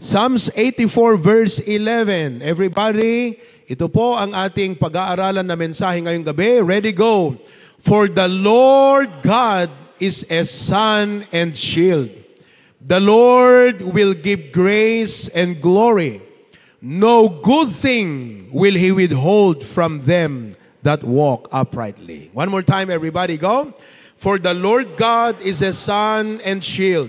Psalms 84 verse 11. Everybody, ito po ang ating pag-aaralan na mensahe ngayong gabi. Ready, go. For the Lord God is a sun and shield. The Lord will give grace and glory. No good thing will He withhold from them that walk uprightly. One more time, everybody, go. For the Lord God is a sun and shield.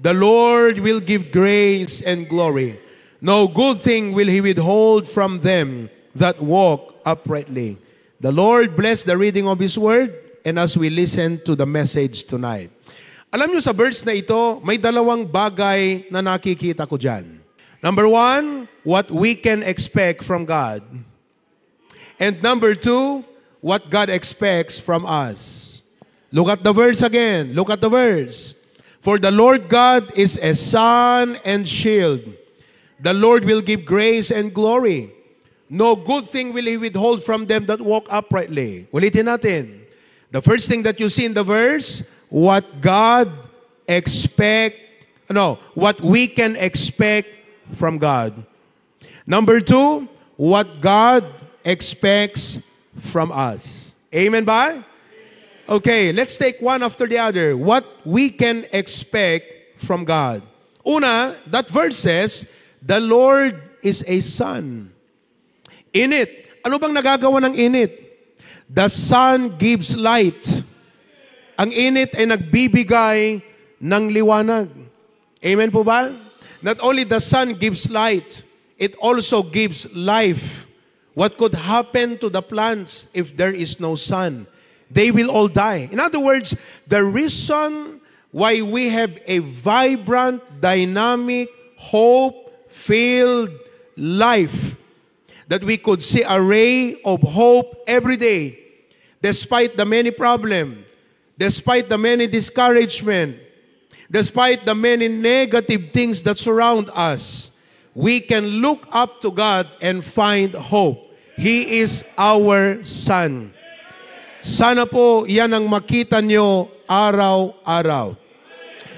The Lord will give grace and glory. No good thing will He withhold from them that walk uprightly. The Lord bless the reading of His word and as we listen to the message tonight. Alam niyo sa verse na ito, may dalawang bagay na nakikita ko dyan. Number one, what we can expect from God. And number two, what God expects from us. Look at the verse again. Look at the verse. For the Lord God is a sun and shield. The Lord will give grace and glory. No good thing will He withhold from them that walk uprightly. Ulitin natin. The first thing that you see in the verse, what we can expect from God. Number two, what God expects from us. Amen ba? Okay, let's take one after the other. What we can expect from God. Una, that verse says, the Lord is a sun. Init. Ano bang nagagawa ng init? The sun gives light. Ang init ay nagbibigay ng liwanag. Amen po ba? Not only the sun gives light, it also gives life. What could happen to the plants if there is no sun? They will all die. In other words, the reason why we have a vibrant, dynamic, hope-filled life, that we could see a ray of hope every day, despite the many problems, despite the many discouragement, despite the many negative things that surround us, we can look up to God and find hope. He is our sun. Sana po yan ang makita nyo araw-araw.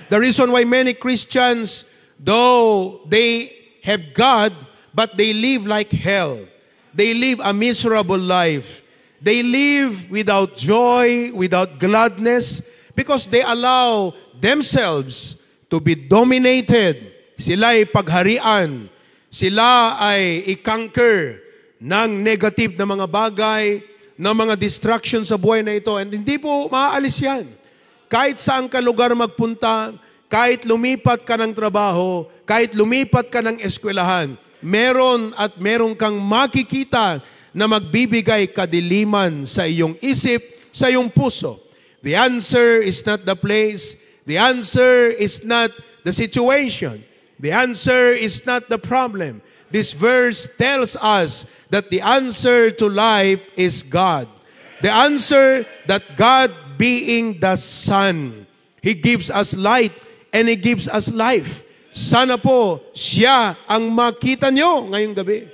The reason why many Christians, though they have God, but they live like hell. They live a miserable life. They live without joy, without gladness, because they allow themselves to be dominated. Sila ay pagharian. Sila ay i-conquer ng negative na mga bagay, ng mga distractions sa buhay na ito. And hindi po maaalis yan. Kahit saan ka lugar magpunta, kahit lumipat ka ng trabaho, kahit lumipat ka ng eskwelahan, meron kang makikita na magbibigay kadiliman sa iyong isip, sa iyong puso. The answer is not the place. The answer is not the situation. The answer is not the problem. This verse tells us that the answer to life is God. The answer that God being the sun. He gives us light and He gives us life. Sana po siya ang makita nyo ngayong gabi.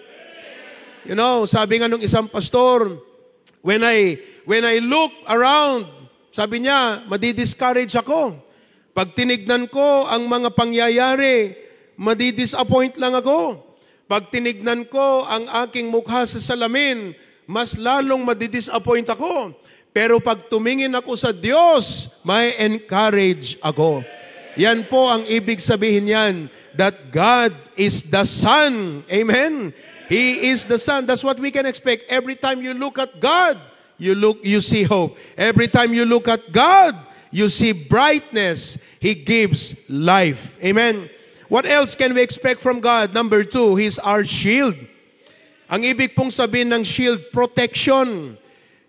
You know, sabi nga nung isang pastor, when I look around, sabi niya, madi-discourage ako. Pag tinignan ko ang mga pangyayari, madi-disappoint lang ako. Pag tinignan ko ang aking mukha sa salamin, mas lalong madi-disappoint ako. Pero pag tumingin ako sa Diyos, may encourage ako. Yan po ang ibig sabihin yan, that God is the sun. Amen? He is the sun. That's what we can expect. Every time you look at God, you see hope. Every time you look at God, you see brightness. He gives life. Amen? What else can we expect from God? Number two, He's our shield. Ang ibig pong sabihin ng shield, protection.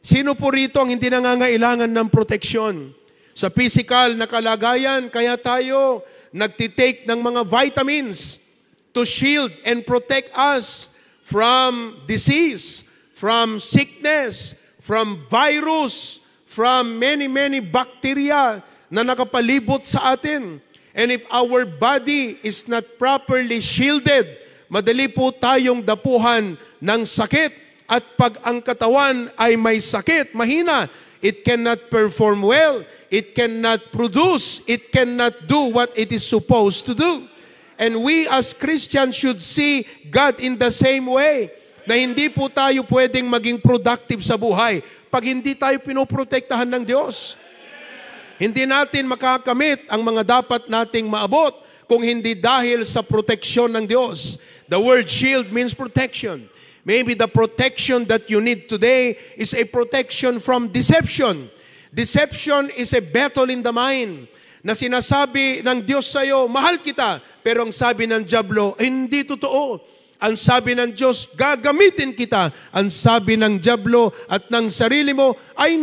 Sino po rito ang hindi nangangailangan ng protection? Sa physical na kalagayan, kaya tayo nagtitake ng mga vitamins to shield and protect us from disease, from sickness, from virus, from many bacteria na nakapalibot sa atin. And if our body is not properly shielded, madali po tayong dapuhan ng sakit. At pag ang katawan ay may sakit, mahina, it cannot perform well, it cannot produce, it cannot do what it is supposed to do. And we as Christians should see God in the same way. Na hindi po tayo pwedeng maging productive sa buhay pag hindi tayo pinoprotektahan ng Diyos. Hindi natin makakamit ang mga dapat nating maabot kung hindi dahil sa proteksyon ng Diyos. The word shield means protection. Maybe the protection that you need today is a protection from deception. Deception is a battle in the mind na sinasabi ng Diyos sa'yo, mahal kita. Pero ang sabi ng dyablo, hindi totoo. Ang sabi ng Diyos, gagamitin kita. Ang sabi ng dyablo at ng sarili mo, ay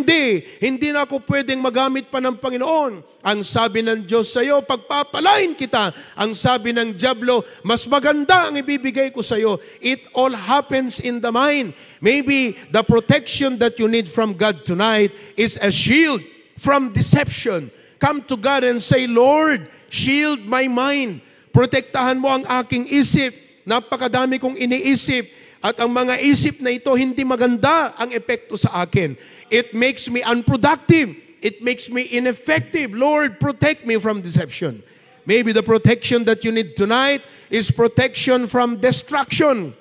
hindi na ako pwedeng magamit pa ng Panginoon. Ang sabi ng Diyos sa'yo, pagpapalain kita. Ang sabi ng dyablo, mas maganda ang ibibigay ko sa'yo. It all happens in the mind. Maybe the protection that you need from God tonight is a shield from deception. Come to God and say, Lord, shield my mind. Protektahan mo ang aking isip. Napakadami kong iniisip at ang mga isip na ito hindi maganda ang epekto sa akin. It makes me unproductive. It makes me ineffective. Lord, protect me from deception. Maybe the protection that you need tonight is protection from destruction.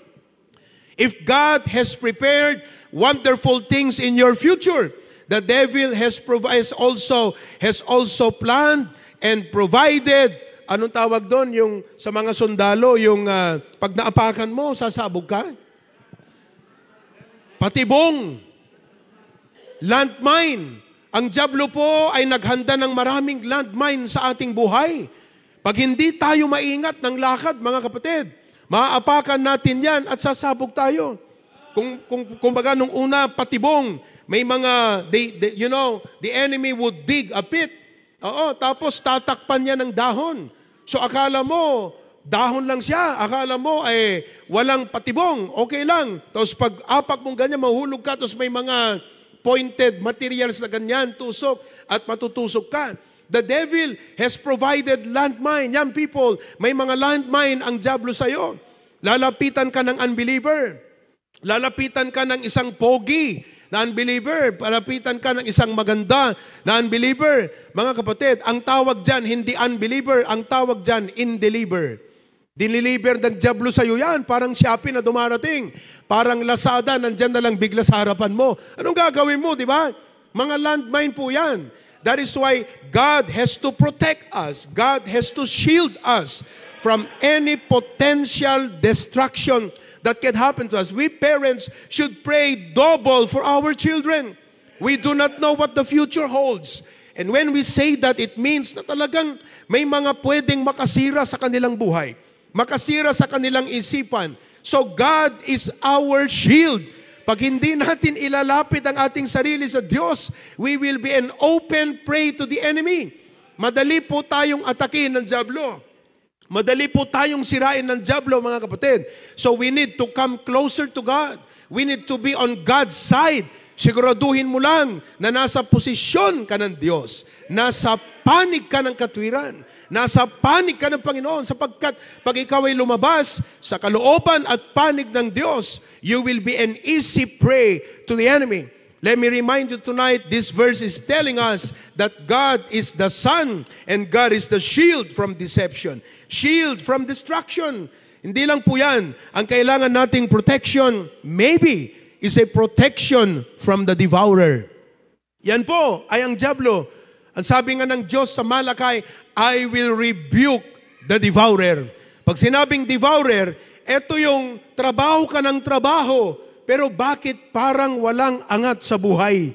If God has prepared wonderful things in your future, the devil has also planned and provided. Anong tawag doon? Yung sa mga sundalo, yung pag naapakan mo, sasabog ka? Patibong. Landmine. Ang dyablo po ay naghanda ng maraming landmine sa ating buhay. Pag hindi tayo maingat ng lakad, mga kapatid, maaapakan natin yan at sasabog tayo. Kung baga nung una, patibong, may mga, the enemy would dig a pit. Oo, tapos tatakpan niya ng dahon. So akala mo, dahon lang siya. Akala mo, walang patibong. Okay lang. Tapos pag apak mong ganyan, mahulog ka. Tapos may mga pointed materials na ganyan, tusok, at matutusok ka. The devil has provided landmine. Yan people, may mga landmine ang dyablo sa'yo. Lalapitan ka ng unbeliever. Lalapitan ka ng isang pogi na unbeliever. Lalapitan ka ng isang maganda na unbeliever. Mga kapatid, ang tawag dyan, hindi unbeliever, ang tawag dyan, indeliver. Diniliver ng dyablo sa'yo yan, parang Shopee na dumarating. Parang Lazada, nandyan na lang bigla sa harapan mo. Anong gagawin mo, di ba? Mga landmine po yan. That is why God has to protect us. God has to shield us from any potential destruction that can happen to us. We parents should pray double for our children. We do not know what the future holds. And when we say that, it means na talagang may mga pwedeng makasira sa kanilang buhay. Makasira sa kanilang isipan. So God is our shield. Pag hindi natin ilalapit ang ating sarili sa Diyos, we will be an open prey to the enemy. Madali po tayong atakin ng dyablo. Madali po tayong sirain ng dyablo, mga kapatid. So we need to come closer to God. We need to be on God's side. Siguraduhin mo lang na nasa posisyon ka ng Diyos. Nasa panig ka ng katwiran. Nasa panig ka ng Panginoon sapagkat pag ikaw ay lumabas sa kalooban at panig ng Diyos, you will be an easy prey to the enemy. Let me remind you tonight, this verse is telling us that God is the sun and God is the shield from deception. Shield from destruction. Hindi lang po yan. Ang kailangan nating protection, maybe, is a protection from the devourer. Yan po ay ang dyablo. Ang sabi nga ng Diyos sa Malakay, I will rebuke the devourer. Pag sinabing devourer, eto yung trabaho ka ng trabaho, pero bakit parang walang angat sa buhay?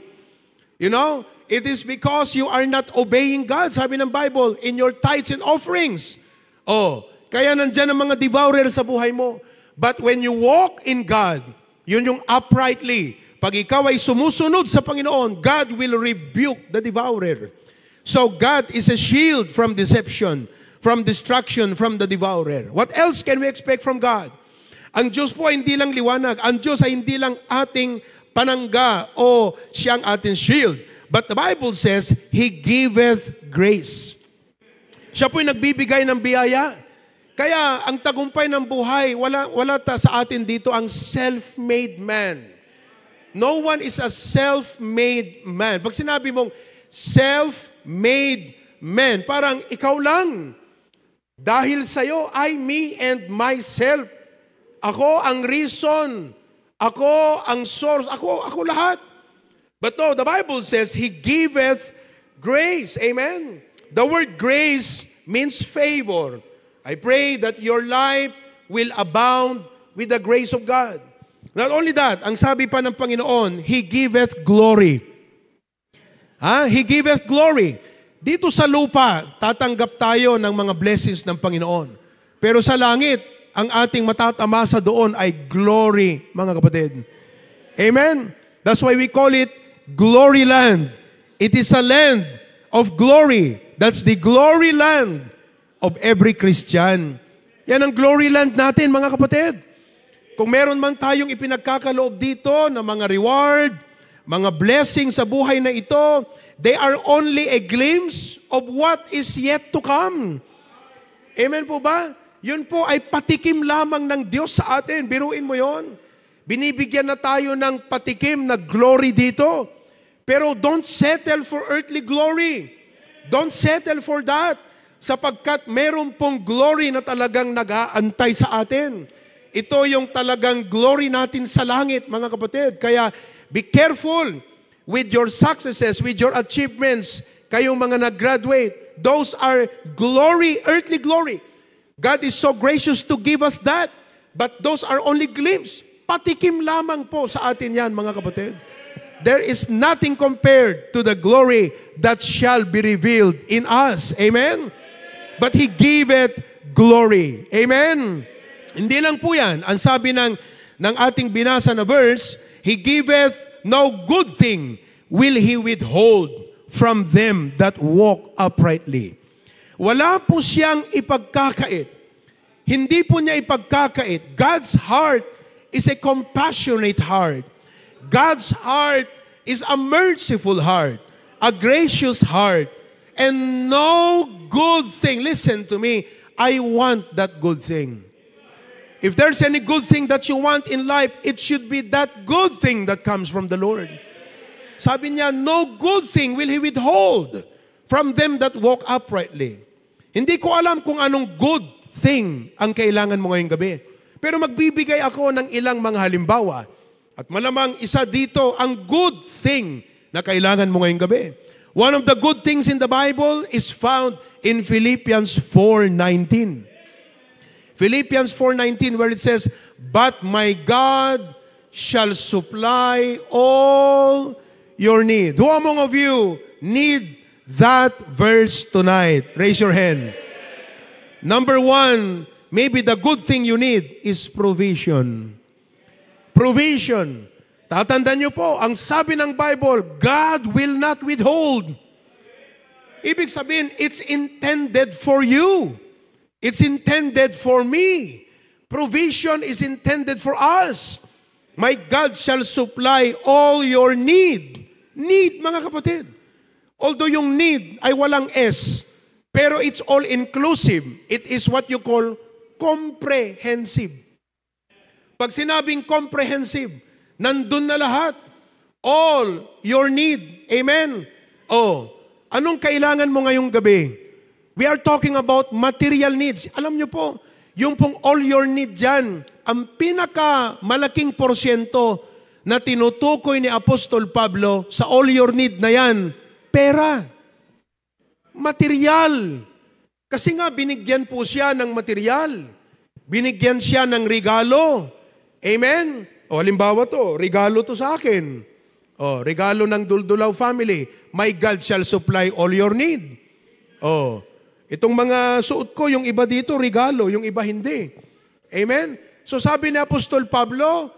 You know, it is because you are not obeying God. Sabi ng Bible, in your tithes and offerings. Oh, kaya nandyan ang mga devourer sa buhay mo. But when you walk in God, yun yung uprightly. Pag ikaw ay sumusunod sa Panginoon, God will rebuke the devourer. So God is a shield from deception, from destruction, from the devourer. What else can we expect from God? Ang Diyos po ay hindi lang liwanag. Ang Diyos ay hindi lang ating panangga o siyang ating shield. But the Bible says, He giveth grace. Siya po'y nagbibigay ng biyaya. Kaya ang tagumpay ng buhay, wala sa atin dito ang self-made man. No one is a self-made man. Pag sinabi mong self-made man, parang ikaw lang. Dahil sa'yo, I, me, and myself. Ako ang reason. Ako ang source. Ako lahat. But no, the Bible says, He giveth grace. Amen? The word grace means favor. I pray that your life will abound with the grace of God. Not only that, ang sabi pa ng Panginoon, He giveth glory. He giveth glory. Dito sa lupa, tatanggap tayo ng mga blessings ng Panginoon. Pero sa langit, ang ating matatamasa doon ay glory, mga kapatid. Amen? That's why we call it Glory Land. It is a land of glory. That's the glory land of every Christian. Yan ang glory land natin, mga kapatid. Kung meron man tayong ipinagkakaloob dito na mga reward, mga blessings sa buhay na ito, they are only a glimpse of what is yet to come. Amen po ba? Yun po ay patikim lamang ng Diyos sa atin. Biruin mo yon. Binibigyan na tayo ng patikim na glory dito. Pero don't settle for earthly glory. Don't settle for that. Sapagkat meron pong glory na talagang nag-aantay sa atin. Ito yung talagang glory natin sa langit, mga kapatid. Kaya be careful with your successes, with your achievements, kayong mga nag-graduate. Those are glory, earthly glory. God is so gracious to give us that. But those are only glimpses. Patikim lamang po sa atin yan, mga kapatid. There is nothing compared to the glory that shall be revealed in us. Amen? But He giveth glory. Amen? Hindi lang po yan. Ang sabi ng ating binasa na verse, He giveth no good thing will He withhold from them that walk uprightly. Wala po siyang ipagkakait. Hindi po niya ipagkakait. God's heart is a compassionate heart. God's heart is a merciful heart, a gracious heart, and no good thing. Listen to me. I want that good thing. If there's any good thing that you want in life, it should be that good thing that comes from the Lord. Sabi niya, no good thing will He withhold from them that walk uprightly. Hindi ko alam kung anong good thing ang kailangan mo ngayong gabi. Pero magbibigay ako ng ilang mga halimbawa. At malamang isa dito ang good thing na kailangan mo ngayong gabi. One of the good things in the Bible is found in Philippians 4:19. Philippians 4:19 where it says, But my God shall supply all your need. Who among of you need that verse tonight? Raise your hand. Number one, maybe the good thing you need is provision. Provision. Tatandaan niyo po, ang sabi ng Bible, God will not withhold. Ibig sabihin, it's intended for you. It's intended for me. Provision is intended for us. My God shall supply all your need. Need, mga kapatid. Although yung need ay walang S, pero it's all-inclusive. It is what you call comprehensive. Pag sinabing comprehensive, nandun na lahat. All your need. Amen? Anong kailangan mo ngayong gabi? We are talking about material needs. Alam nyo po, yung pong all your need dyan, ang pinakamalaking porsyento na tinutukoy ni Apostol Pablo sa all your need na yan, pera. Material. Kasi nga, binigyan po siya ng material. Binigyan siya ng regalo. Amen? Halimbawa to, regalo to sa akin. Regalo ng Duldulaw family. My God shall supply all your need. Itong mga suot ko, yung iba dito, regalo, yung iba hindi. Amen? So sabi ni Apostol Pablo,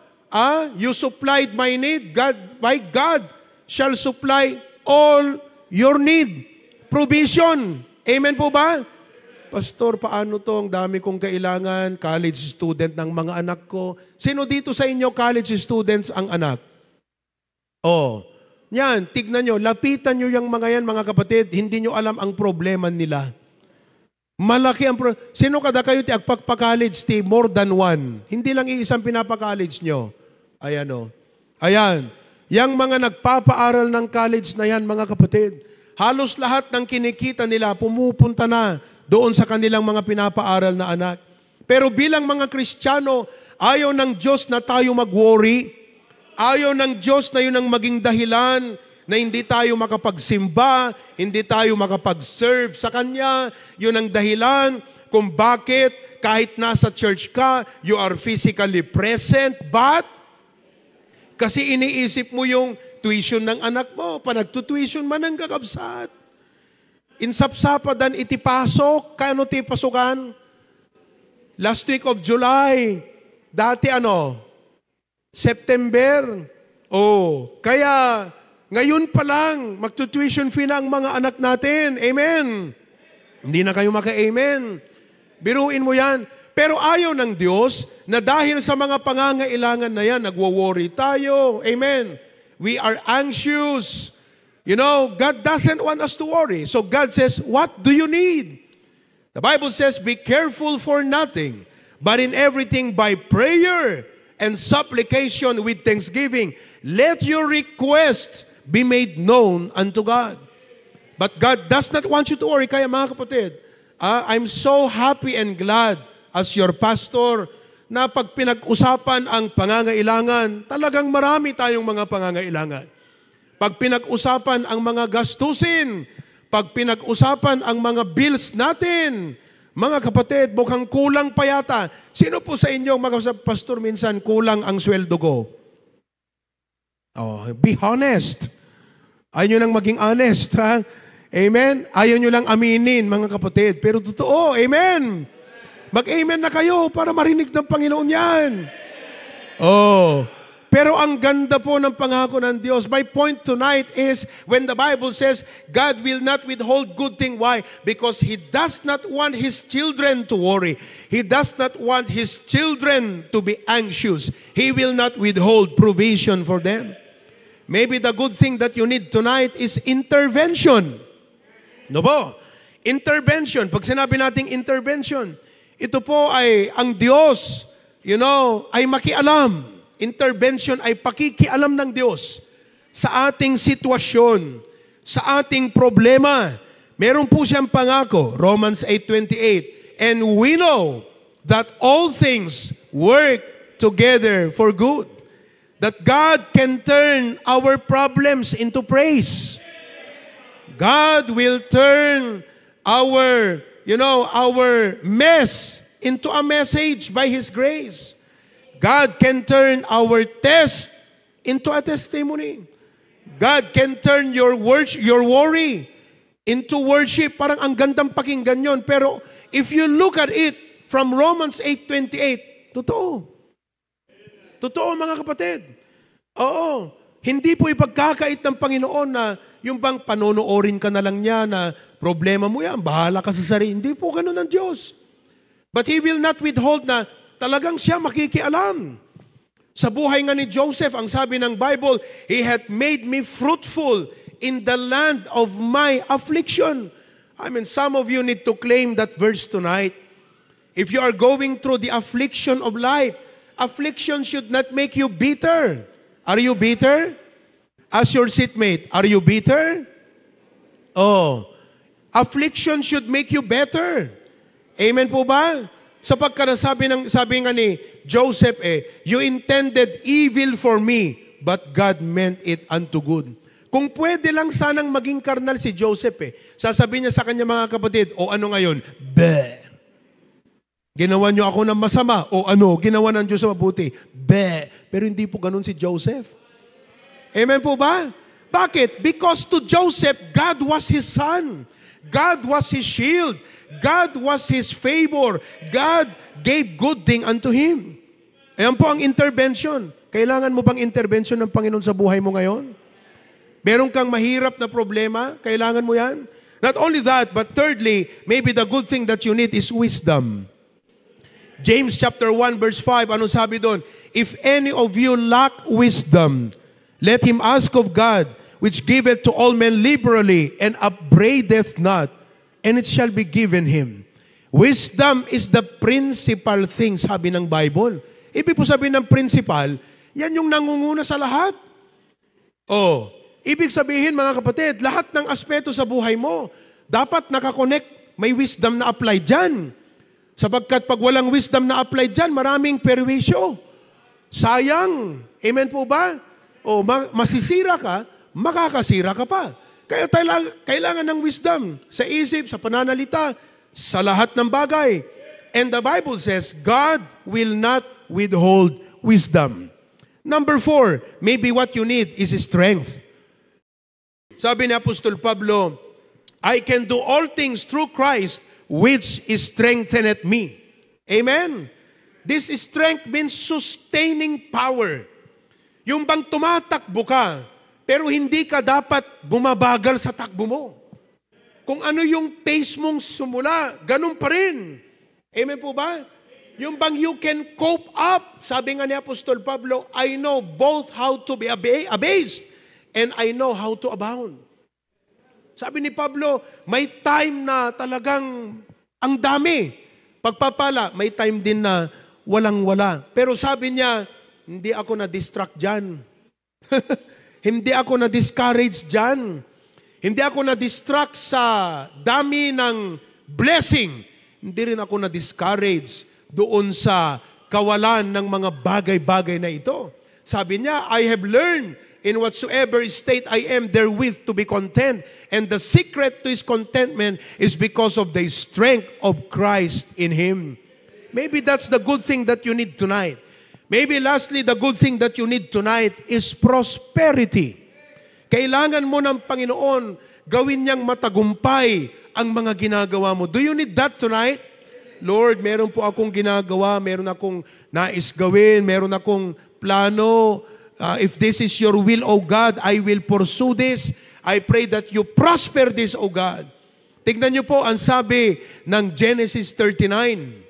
you supplied my need, my God shall supply all your need. Provision. Amen po ba? Pastor, paano to? Ang dami kong kailangan. College student ng mga anak ko. Sino dito sa inyo college students ang anak? Yan, tignan nyo. Lapitan nyo yung mga yan, mga kapatid. Hindi nyo alam ang problema nila. Malaki ang Sino kada kayo ti agpagpa-college ti more than one? Hindi lang iisang pinapa-college nyo. Ayan Ayan. Yang mga nagpapaaral ng college na yan, mga kapatid. Halos lahat ng kinikita nila pumupunta na doon sa kanilang mga pinapaaral na anak. Pero bilang mga Kristiyano, ayaw ng Diyos na tayo mag-worry. Ayaw ng Diyos na yun ang maging dahilan na hindi tayo makapagsimba, hindi tayo makapag-serve sa Kanya. Yun ang dahilan kung bakit kahit nasa church ka, you are physically present, but kasi iniisip mo yung tuition ng anak mo, panagtutuition man ang kakabsat. Insapsapadan iti pasok, kano ti pasukan? Last week of July, dati September. Kaya ngayon pa lang, magtutuition fee na ang mga anak natin. Amen. Hindi na kayo maka-amen. Biruin mo yan. Pero ayaw ng Diyos na dahil sa mga pangangailangan na yan, nagwo-worry tayo. Amen. We are anxious. You know, God doesn't want us to worry. So God says, what do you need? The Bible says, be careful for nothing, but in everything by prayer and supplication with thanksgiving, let your requests be made known unto God. But God does not want you to worry. Kaya mga kapatid, I'm so happy and glad as your pastor na pag pinag-usapan ang pangangailangan, talagang marami tayong mga pangangailangan. Pag pinag-usapan ang mga gastusin, pag pinag-usapan ang mga bills natin, mga kapatid, mukhang kulang pa yata. Sino po sa inyo, mga pastor, minsan kulang ang sweldo ko? Be honest. Ayaw nyo lang maging honest, ha? Amen? Ayaw nyo lang aminin, mga kapatid. Pero totoo, amen. Mag-amen na kayo para marinig ng Panginoon yan. Pero ang ganda po ng pangako ng Diyos. My point tonight is when the Bible says, God will not withhold good thing. Why? Because He does not want His children to worry. He does not want His children to be anxious. He will not withhold provision for them. Maybe the good thing that you need tonight is intervention. No po? Intervention. Pag sinabi nating intervention, ito po ay ang Diyos, ay makialam. Intervention ay pakikialam ng Diyos sa ating sitwasyon, sa ating problema. Meron po siyang pangako, Romans 8:28. And we know that all things work together for good. That God can turn our problems into praise. God will turn our mess into a message by His grace. God can turn our test into a testimony. God can turn your worry into worship. Parang ang gandang pakinggan yon. Pero if you look at it from Romans 8:28, totoo. Totoo, mga kapatid. Oo. Hindi po ipagkakait ng Panginoon na yung bang panonoorin ka na lang niya na problema mo yan, bahala ka sa sarili. Hindi po ganun ang Diyos. But He will not withhold na talagang siya makikialam. Sa buhay nga ni Joseph, ang sabi ng Bible, He hath made me fruitful in the land of my affliction. I mean, some of you need to claim that verse tonight. If you are going through the affliction of life, affliction should not make you bitter. Are you bitter? As your seatmate, are you bitter? Affliction should make you better. Amen po ba? Sapagkat sabi nga ni Joseph, you intended evil for me, but God meant it unto good. Kung pwede lang sanang maging karnal si Joseph, sasabihin niya sa kanya mga kapatid, ano ngayon? Ginawa niyo ako ng masama. Ginawa ng Diyos sa mabuti. Pero hindi po ganun si Joseph. Amen po ba? Bakit? Because to Joseph, God was his son. God was his shield. God was his favor. God gave good thing unto him. Ayan po ang intervention. Kailangan mo bang intervention ng Panginoon sa buhay mo ngayon? Meron kang mahirap na problema? Kailangan mo yan? Not only that, but thirdly, maybe the good thing that you need is wisdom. James chapter 1 verse 5, ano sabi doon? If any of you lack wisdom, let him ask of God, which giveth to all men liberally, and upbraideth not, and it shall be given him. Wisdom is the principal thing, sabi ng Bible. Ibig po sabihin ng principal, yan yung nangunguna sa lahat. Ibig sabihin mga kapatid, lahat ng aspeto sa buhay mo, dapat nakakonect may wisdom na apply dyan. Sapagkat pag walang wisdom na apply dyan, maraming perwisyo. Sayang. Amen po ba? O masisira ka, makakasira ka pa. Kaya kailangan ng wisdom sa isip, sa pananalita, sa lahat ng bagay. And the Bible says, God will not withhold wisdom. Number 4, maybe what you need is strength. Sabi ni Apostol Pablo, I can do all things through Christ, which strengtheneth me. Amen? This strength means sustaining power. Yung bang tumatakbo ka, pero hindi ka dapat bumabagal sa takbo mo. Kung ano yung pace mong sumula, ganun pa rin. Amen po ba? Yung bang you can cope up. Sabi nga ni Apostol Pablo, I know both how to be abased and I know how to abound. Sabi ni Pablo, may time na talagang ang dami. Pagpapala, may time din na walang-wala. Pero sabi niya, hindi ako na-distract dyan. Hindi ako na-discourage dyan. Hindi ako na-distract sa dami ng blessing. Hindi rin ako na-discourage doon sa kawalan ng mga bagay-bagay na ito. Sabi niya, I have learned in whatsoever state I am therewith to be content. And the secret to his contentment is because of the strength of Christ in him. Maybe that's the good thing that you need tonight. Maybe lastly, the good thing that you need tonight is prosperity. Kailangan mo ng Panginoon gawin niyang matagumpay ang mga ginagawa mo. Do you need that tonight? Lord, meron po akong ginagawa, meron akong nais gawin, meron akong plano. If this is your will, O God, I will pursue this. I pray that you prosper this, O God. Tignan niyo po ang sabi ng Genesis 39.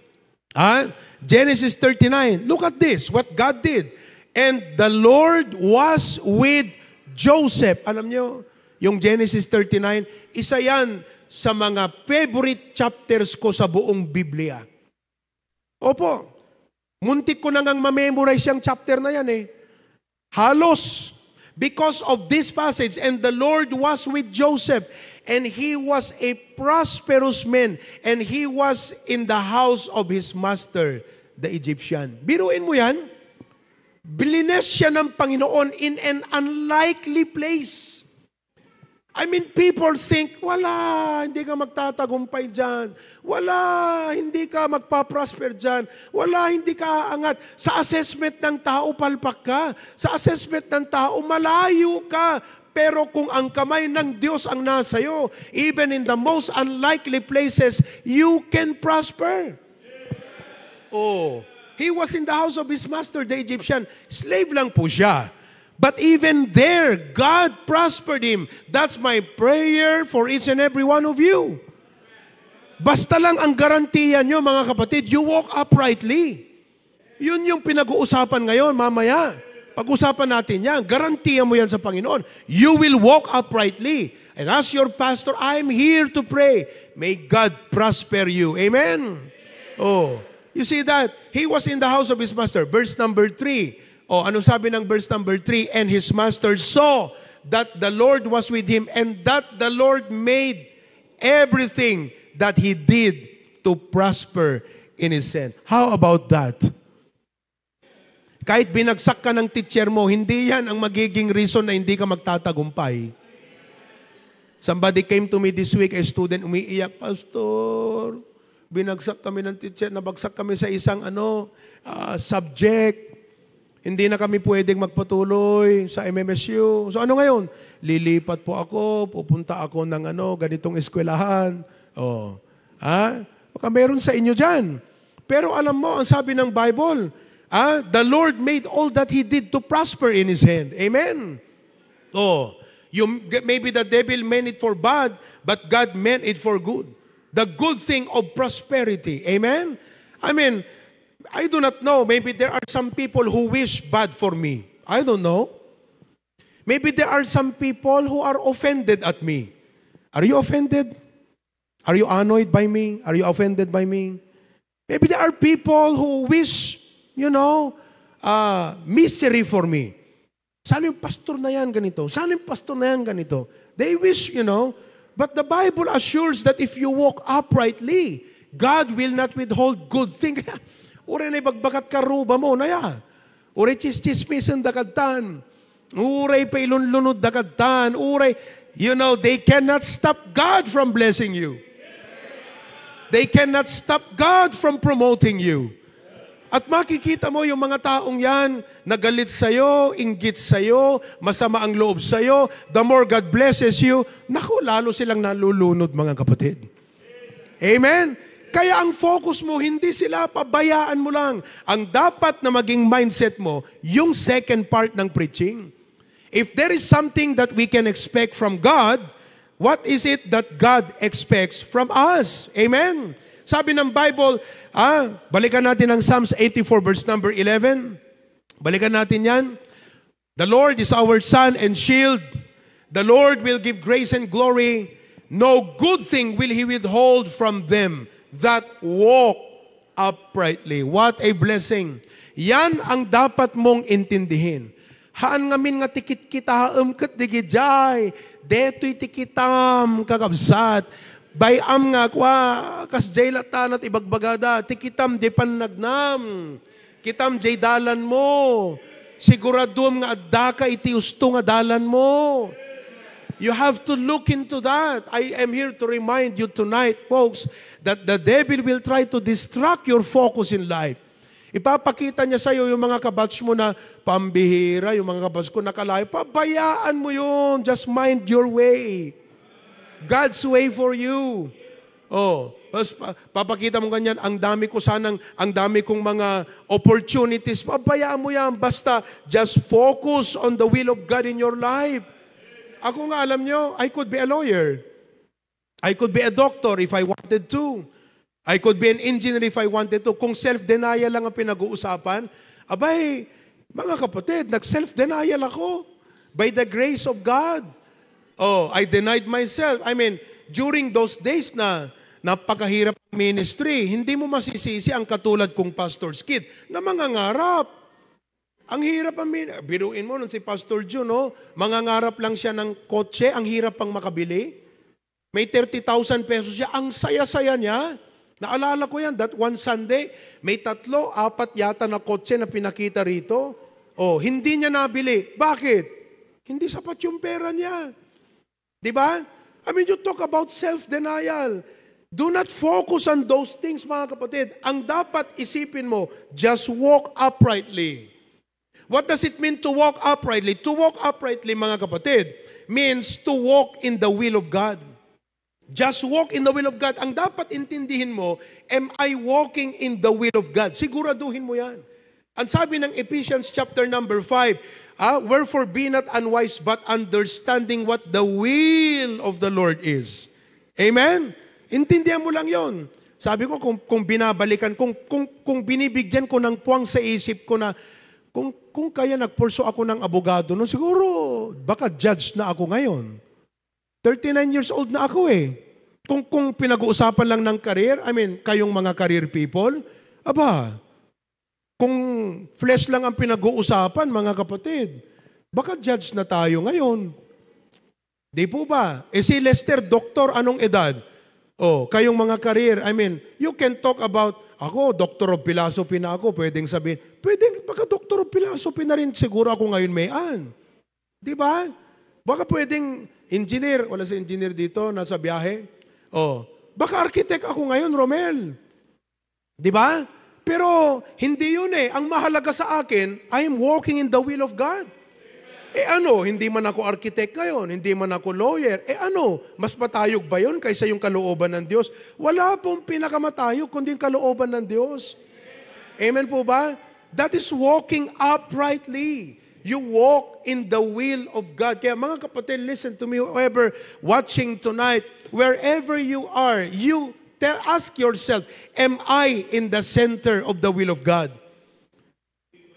Genesis 39. Look at this, what God did. And the Lord was with Joseph. Alam niyo, yung Genesis 39, isa yan sa mga favorite chapters ko sa buong Biblia. Opo, muntik ko na ngang ma-memorize yung chapter na yan eh. Halos, because of this passage, and the Lord was with Joseph, and he was a prosperous man, and he was in the house of his master, the Egyptian. Biruin mo yan, blines siya ng Panginoon in an unlikely place. I mean, people think, wala, hindi ka magtatagumpay dyan. Wala, hindi ka magpa-prosper dyan. Wala, hindi ka aangat. Sa assessment ng tao, palpak ka. Sa assessment ng tao, malayo ka. Pero kung ang kamay ng Diyos ang nasa'yo, even in the most unlikely places, you can prosper. Oh, he was in the house of his master, the Egyptian. Slave lang po siya. But even there, God prospered him. That's my prayer for each and every one of you. Basta lang ang garantiya nyo, mga kapatid, you walk uprightly. Yun yung pinag-uusapan ngayon, mamaya. Pag-usapan natin yan, garantiya mo yan sa Panginoon. You will walk uprightly. And as your pastor, I'm here to pray. May God prosper you. Amen? Oh, you see that? He was in the house of his master. Verse number 3. Oh, ano sabi ng verse number 3? And his master saw that the Lord was with him and that the Lord made everything that he did to prosper in his hand. How about that? Kahit binagsak ka ng teacher mo, hindi yan ang magiging reason na hindi ka magtatagumpay. Somebody came to me this week, a student, umiiyak, Pastor, binagsak kami ng teacher, nabagsak kami sa isang subject. Hindi na kami pwedeng magpatuloy sa MMSU. So ano ngayon? Lilipat po ako, pupunta ako ng ganitong eskwelahan. Oh. Baka meron sa inyo dyan. Pero alam mo, ang sabi ng Bible, the Lord made all that He did to prosper in His hand. Amen? Oh. Maybe the devil meant it for bad, but God meant it for good. The good thing of prosperity. Amen? I mean, I do not know. Maybe there are some people who wish bad for me. I don't know. Maybe there are some people who are offended at me. Are you offended? Are you annoyed by me? Are you offended by me? Maybe there are people who wish, misery for me. Sana yung pastor na yan ganito. Sana yung pastor na yan ganito. They wish, But the Bible assures that if you walk uprightly, God will not withhold good things. Uray na ibagbakat karuba mo na ya. Uray chis-chismisan dakadtan. Uray pa ilunlunod dakadtan. Uray, they cannot stop God from blessing you. They cannot stop God from promoting you. At makikita mo yung mga taong yan, nagalit sa'yo, inggit sa'yo, masama ang loob sa'yo, the more God blesses you, naku, lalo silang nalulunod, mga kapatid. Amen? Kaya ang focus mo, hindi sila, pabayaan mo lang. Ang dapat na maging mindset mo, yung second part ng preaching. If there is something that we can expect from God, what is it that God expects from us? Amen? Sabi ng Bible, balikan natin ang Psalms 84 verse number 11. Balikan natin yan. The Lord is our sun and shield. The Lord will give grace and glory. No good thing will He withhold from them that walk uprightly. What a blessing. Yan ang dapat mong intindihin. Haan ngamin nga tikit kita kat digijay. Deto'y tikitam kakabsat. Bayam nga kwa, kas jay latan at ibagbagada, tikitam jay pannagnam, kitam jay dalan mo, siguradum nga adda iti usto nga dalan mo. You have to look into that. I am here to remind you tonight, folks, that the devil will try to distract your focus in life. Ipapakita niya sa'yo yung mga kabatch mo na pambihira, yung mga kabatch ko nakalayo, pabayaan mo yun, just mind your way. God's way for you. Papakita mo ganyan, ang dami kong mga opportunities. Pabayaan mo yan. Basta, just focus on the will of God in your life. Ako nga, alam nyo, I could be a lawyer. I could be a doctor if I wanted to. I could be an engineer if I wanted to. Kung self-denial lang ang pinag-uusapan, abay, mga kapatid, nag-self-denial ako. By the grace of God. I denied myself. I mean, during those days na napakahirap ministry, hindi mo masisisi ang katulad kong pastor's kid na mangangarap. Ang hirap ang biruin mo nun si Pastor Jun, mangangarap lang siya ng kotse, ang hirap pang makabili. May 30,000 pesos siya, ang saya-saya niya. Naalala ko yan, that one Sunday, may 3, 4 yata na kotse na pinakita rito. Hindi niya nabili. Bakit? Hindi sapat yung pera niya. Diba? I mean, you talk about self-denial. Do not focus on those things, mga kapatid. Ang dapat isipin mo, just walk uprightly. What does it mean to walk uprightly? To walk uprightly, mga kapatid, means to walk in the will of God. Just walk in the will of God. Ang dapat intindihin mo, am I walking in the will of God? Siguraduhin mo yan. Ang sabi ng Ephesians chapter number 5, wherefore be not unwise but understanding what the will of the Lord is. Amen? Intindihan mo lang yon. Sabi ko, kung binabalikan, kung binibigyan ko ng puwang sa isip ko na, kung kaya nagpurso ako ng abogado, no, siguro, baka judge na ako ngayon. 39 years old na ako eh. Kung pinag-uusapan lang ng career, I mean, kayong mga career people, kung flesh lang ang pinag-uusapan, mga kapatid, baka judge na tayo ngayon. Di po ba? Si Lester, doktor, anong edad? Kayong mga career, I mean, you can talk about, ako, doctor of philosophy na ako, pwedeng sabihin, baka doctor of philosophy na rin siguro ako ngayon mayan. Di ba? Baka pwedeng engineer, wala si engineer dito, nasa biyahe. Baka architect ako ngayon, Romel. Di ba? Pero hindi yun eh. Ang mahalaga sa akin, I am walking in the will of God. Hindi man ako architect ngayon, hindi man ako lawyer. Mas matayog ba yun kaysa yung kalooban ng Diyos? Wala pong pinakamatayog kundi yung kalooban ng Diyos. Amen po ba? That is walking uprightly. You walk in the will of God. Kaya mga kapatid, listen to me, whoever watching tonight, wherever you are, you ask yourself, am I in the center of the will of God?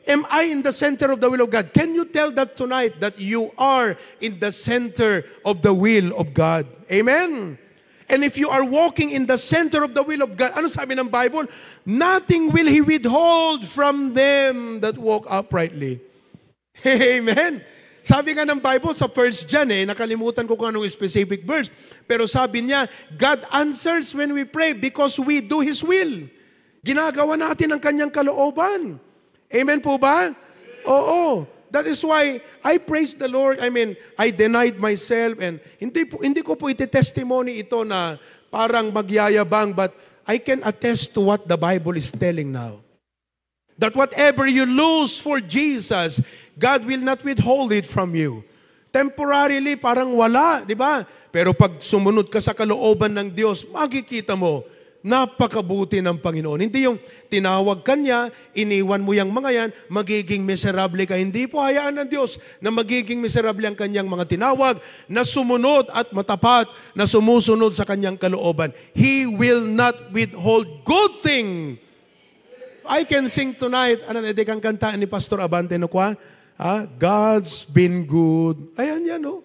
Am I in the center of the will of God? Can you tell that tonight that you are in the center of the will of God? Amen? And if you are walking in the center of the will of God, ano sabi ng Bible? Nothing will He withhold from them that walk uprightly. Amen? Sabi nga ng Bible sa 1 John, nakalimutan ko kung anong specific verse, pero sabi niya, God answers when we pray because we do His will. Ginagawa natin ang kanyang kalooban. Amen po ba? Oo. That is why I praise the Lord. I denied myself and hindi ko po iti-testimony ito na parang magyayabang, but I can attest to what the Bible is telling now. That whatever you lose for Jesus, God will not withhold it from you. Temporarily, parang wala, di ba? Pero pag sumunod ka sa kalooban ng Diyos, makikita mo, napakabuti ng Panginoon. Hindi yung tinawag ka niya, iniwan mo yung mga yan, magiging miserable ka. Hindi po hayaan ng Diyos na magiging miserable ang kanyang mga tinawag, na sumunod at matapat, na sumusunod sa kanyang kalooban. He will not withhold good thing. I can sing tonight, kang kantaan ni Pastor Abante no kwa? God's been good. Ayan yan, no?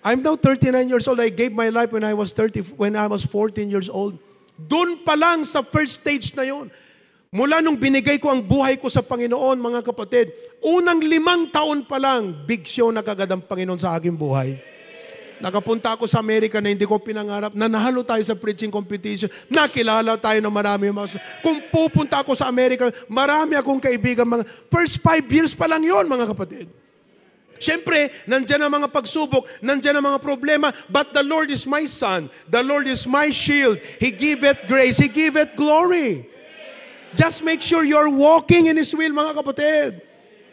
I'm now 39 years old. I gave my life when I was 14 years old. Doon pa lang sa first stage na yon. Mula nung binigay ko ang buhay ko sa Panginoon, mga kapatid, unang 5 taon pa lang, big show na kagad ang Panginoon sa aking buhay. Nakapunta ako sa Amerika na hindi ko pinangarap, nanahalo tayo sa preaching competition, nakilala tayo ng marami. Kung pupunta ako sa Amerika, marami akong kaibigan. First 5 years pa lang yon, mga kapatid. Siyempre, nandyan ang mga pagsubok, nandyan ang mga problema, but the Lord is my son. The Lord is my shield. He giveth grace. He giveth glory. Just make sure you're walking in His will, mga kapatid.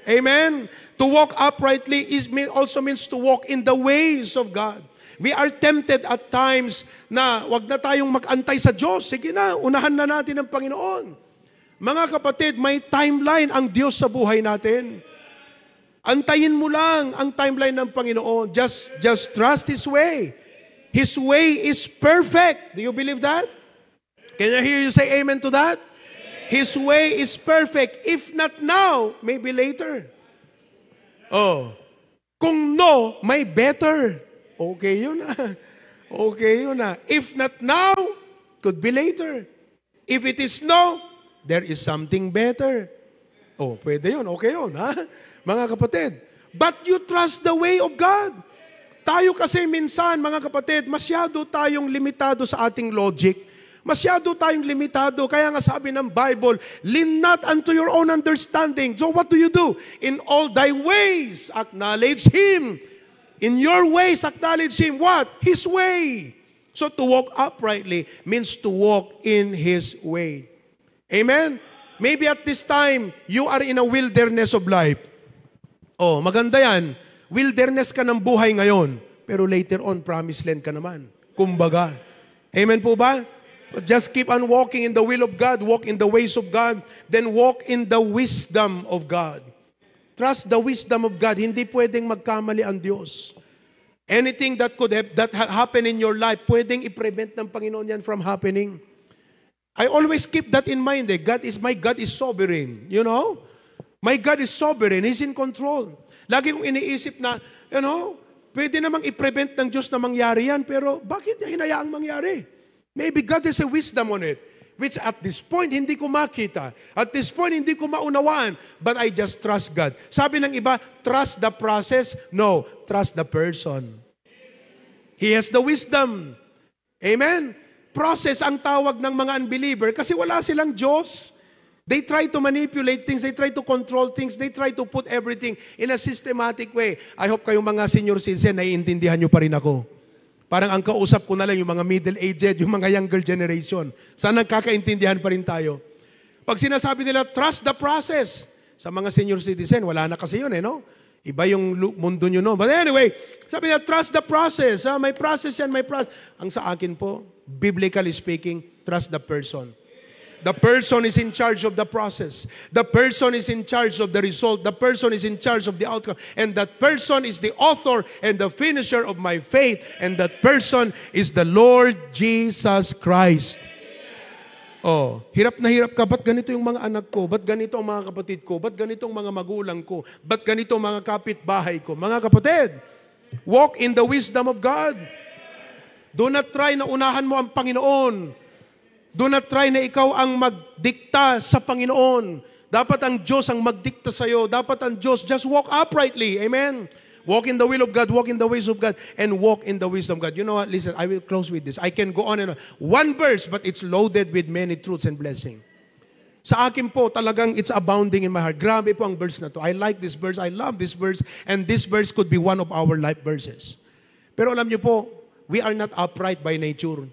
Amen? To walk uprightly also means to walk in the ways of God. We are tempted at times na wag na tayong mag-antay sa Diyos. Sige na, unahan na natin ang Panginoon. Mga kapatid, may timeline ang Diyos sa buhay natin. Antayin mo lang ang timeline ng Panginoon. Just trust His way. His way is perfect. Do you believe that? Can I hear you say amen to that? His way is perfect. If not now, maybe later. Kung no, may better. Okay yun na. Okay yun na. If not now, could be later. If it is no, there is something better. Pwede yun. Okay yun, ha? Mga kapatid. But you trust the way of God. Tayo kasi minsan, mga kapatid, masyado tayong limitado sa ating logic. Masyado tayong limitado. Kaya nga sabi ng Bible, lean not unto your own understanding. So what do? In all thy ways, acknowledge Him. In your ways, acknowledge Him. What? His way. So to walk uprightly means to walk in His way. Amen? Maybe at this time, you are in a wilderness of life. Maganda yan. Wilderness ka ng buhay ngayon. Pero later on, promised land ka naman. Kumbaga. Amen po ba? But just keep on walking in the will of God, walk in the ways of God, then walk in the wisdom of God. Trust the wisdom of God. Hindi pwedeng magkamali ang Diyos. Anything that could happen in your life, pwedeng i-prevent ng Panginoon yan from happening. I always keep that in mind. My God is sovereign. You know? My God is sovereign. He's in control. Lagi kong iniisip na, pwede namang i-prevent ng Diyos na mangyari yan, pero bakit niya hinayaang mangyari? Maybe God has a wisdom on it, which at this point, hindi ko makita. At this point, hindi ko maunawaan. But I just trust God. Sabi ng iba, trust the process. No, trust the person. He has the wisdom. Amen? Process ang tawag ng mga unbeliever kasi wala silang Diyos. They try to manipulate things. They try to control things. They try to put everything in a systematic way. I hope kayong mga senior citizen, naiintindihan nyo pa rin ako. Parang ang kausap ko na lang yung mga middle-aged, yung mga younger generation. Sana nagkakaintindihan pa rin tayo. Pag sinasabi nila, trust the process. Sa mga senior citizen, wala na kasi yun, no? Iba yung mundo nyo, no? But anyway, sabi nila, trust the process. May process yan, may process. Ang sa akin po, biblically speaking, trust the person. The person is in charge of the process. The person is in charge of the result. The person is in charge of the outcome. And that person is the author and the finisher of my faith. And that person is the Lord Jesus Christ. Hirap na hirap ka. Ba't ganito yung mga anak ko? Ba't ganito ang mga kapatid ko? Ba't ganito ang mga magulang ko? Ba't ganito ang mga kapitbahay ko? Mga kapatid, walk in the wisdom of God. Do not try na unahan mo ang Panginoon. Do not try na ikaw ang magdikta sa Panginoon. Dapat ang Diyos ang magdikta sa'yo. Dapat ang Diyos, just walk uprightly. Amen? Walk in the will of God, walk in the ways of God, and walk in the wisdom of God. You know what? Listen, I will close with this. I can go on and on. One verse, but it's loaded with many truths and blessing. Sa akin po, talagang it's abounding in my heart. Grabe po ang verse na to. I like this verse. I love this verse. And this verse could be one of our life verses. Pero alam niyo po, we are not upright by nature.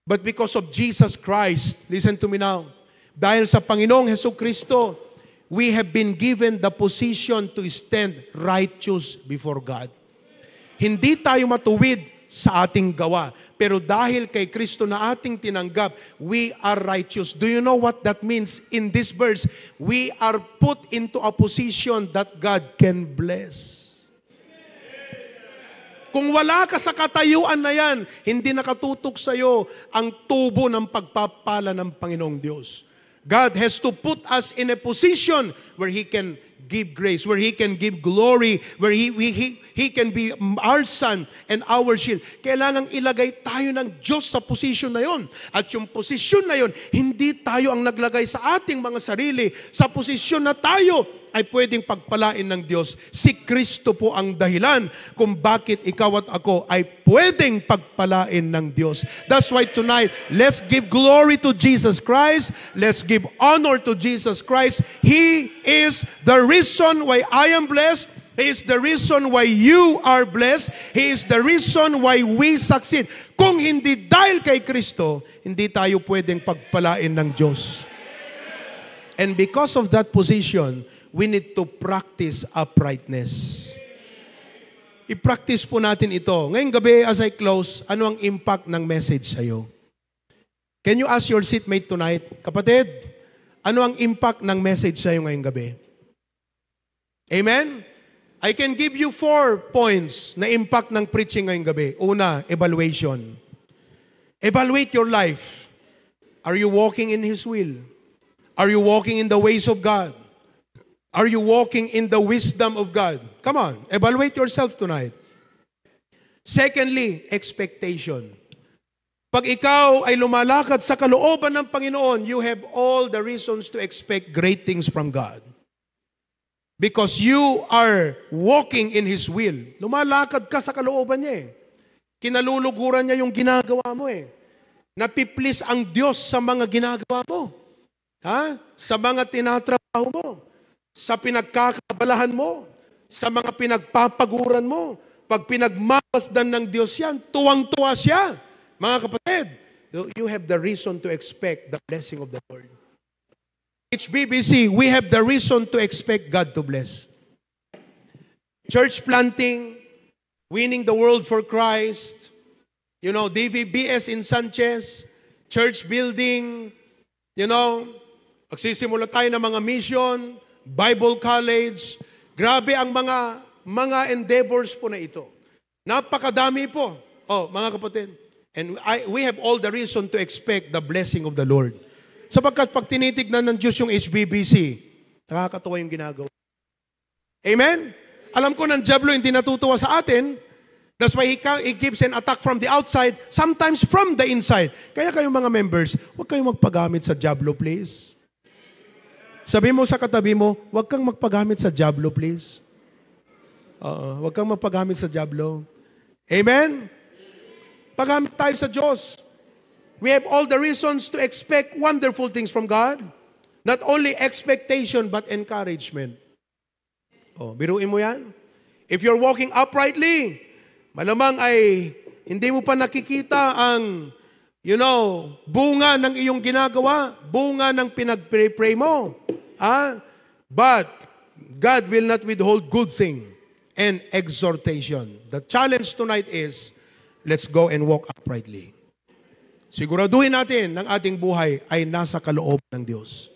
But because of Jesus Christ, listen to me now, dahil sa Panginoong Hesukristo, we have been given the position to stand righteous before God. Hindi tayo matuwid sa ating gawa. Pero dahil kay Kristo na ating tinanggap, we are righteous. Do you know what that means? In this verse, we are put into a position that God can bless. Kung wala ka sa katayuan na yan, hindi nakatutok sa iyo ang tubo ng pagpapala ng Panginoong Diyos. God has to put us in a position where He can give grace, where He can give glory, where He can be our son and our shield. Kailangang ilagay tayo ng Diyos sa posisyon na yon. At yung posisyon na yon, hindi tayo ang naglagay sa ating mga sarili. Sa posisyon na tayo ay pwedeng pagpalain ng Diyos. Si Kristo po ang dahilan kung bakit ikaw at ako ay pwedeng pagpalain ng Diyos. That's why tonight, let's give glory to Jesus Christ. Let's give honor to Jesus Christ. He is the reason why I am blessed. He is the reason why you are blessed. He is the reason why we succeed. Kung hindi dahil kay Kristo, hindi tayo pwedeng pagpalain ng Diyos. And because of that position, we need to practice uprightness. I-practice po natin ito. Ngayong gabi, as I close, ano ang impact ng message sa'yo? Can you ask your seatmate tonight, kapatid, ano ang impact ng message sa'yo ngayong gabi? Amen? I can give you 4 points na impact ng preaching ngayong gabi. Una, evaluation. Evaluate your life. Are you walking in His will? Are you walking in the ways of God? Are you walking in the wisdom of God? Come on, evaluate yourself tonight. Secondly, expectation. Pag ikaw ay lumalakad sa kalooban ng Panginoon, you have all the reasons to expect great things from God. Because you are walking in His will. Lumalakad ka sa kalooban niya eh. Kinaluluguran niya yung ginagawa mo eh. Napiplis ang Diyos sa mga ginagawa mo. Ha? Sa mga tinatrabaho mo. Sa pinagkakabalahan mo, sa mga pinagpapaguran mo, pag pinagmamasdan ng Diyos yan, tuwang-tuwa siya. Mga kapatid, you have the reason to expect the blessing of the Lord. HBBC, we have the reason to expect God to bless. Church planting, winning the world for Christ, DVBS in Sanchez, church building, magsisimula tayo ng mga mission, Bible College. Grabe ang mga endeavors po na ito. Napakadami po. Mga kapatid. And we have all the reason to expect the blessing of the Lord. Sapagkat pag tinitignan ng Diyos yung HBBC, nakakatuwa yung ginagawa. Amen? Alam ko ng Diablo hindi natutuwa sa atin. That's why he gives an attack from the outside, sometimes from the inside. Kaya kayong mga members, huwag kayong magpagamit sa Diablo, please. Sabi mo sa katabi mo, huwag kang magpagamit sa Diablo, please. Huwag kang magpagamit sa Diablo. Amen? Pagamit tayo sa Diyos. We have all the reasons to expect wonderful things from God. Not only expectation, but encouragement. Biruin mo yan. If you're walking uprightly, malamang ay hindi mo pa nakikita ang bunga ng iyong ginagawa, bunga ng pinag-pray mo. But God will not withhold good thing and exhortation. The challenge tonight is, let's go and walk uprightly. Siguraduhin natin ng ating buhay ay nasa kalooban ng Diyos.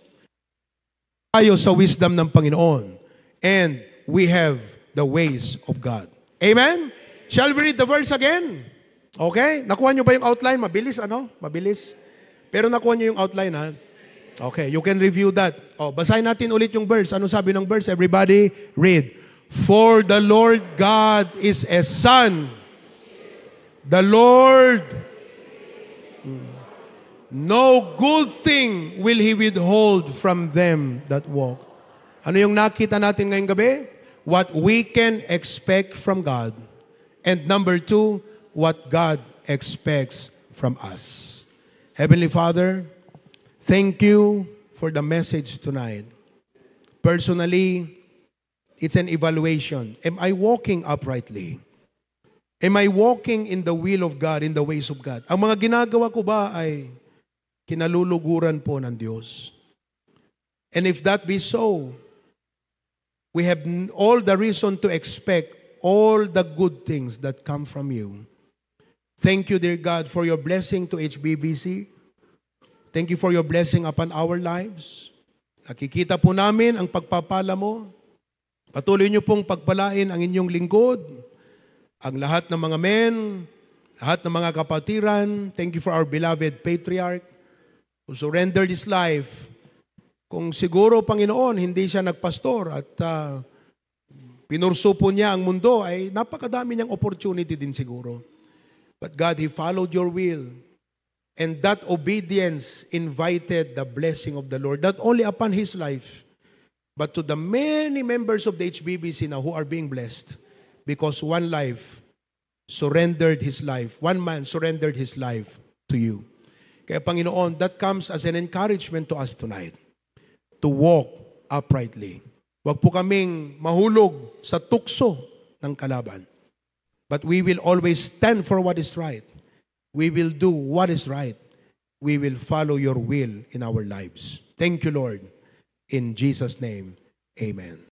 Tayo sa wisdom ng Panginoon. And we have the ways of God. Amen? Shall we read the verse again? Okay? Nakuha nyo ba yung outline? Mabilis, Mabilis. Pero nakuha nyo yung outline, ha? Okay, you can review that. Basahin natin ulit yung verse. Ano sabi ng verse? Everybody, read. For the Lord God is a sun. The Lord No good thing will He withhold from them that walk. Ano yung nakita natin ngayong gabi? What we can expect from God. And number 2, what God expects from us. Heavenly Father, thank you for the message tonight. Personally, it's an evaluation. Am I walking uprightly? Am I walking in the will of God, in the ways of God? Ang mga ginagawa ko ba ay kinaluluguran po ng Diyos? And if that be so, we have all the reason to expect all the good things that come from you. Thank you, dear God, for your blessing to HBBC. Thank you for your blessing upon our lives. Nakikita po namin ang pagpapala mo. Patuloy niyo pong pagpalain ang inyong lingkod, ang lahat ng mga men, lahat ng mga kapatiran. Thank you for our beloved patriarch who surrendered his life. Kung siguro, Panginoon, hindi siya nagpastor at pinurso po niya ang mundo, ay napakadami niyang opportunity din siguro. But God, He followed your will. And that obedience invited the blessing of the Lord, not only upon his life, but to the many members of the HBBC now who are being blessed because one life surrendered his life. One man surrendered his life to you. Kaya Panginoon, that comes as an encouragement to us tonight to walk uprightly. Huwag po kaming mahulog sa tukso ng kalaban. But we will always stand for what is right. We will do what is right. We will follow your will in our lives. Thank you, Lord. In Jesus' name, amen.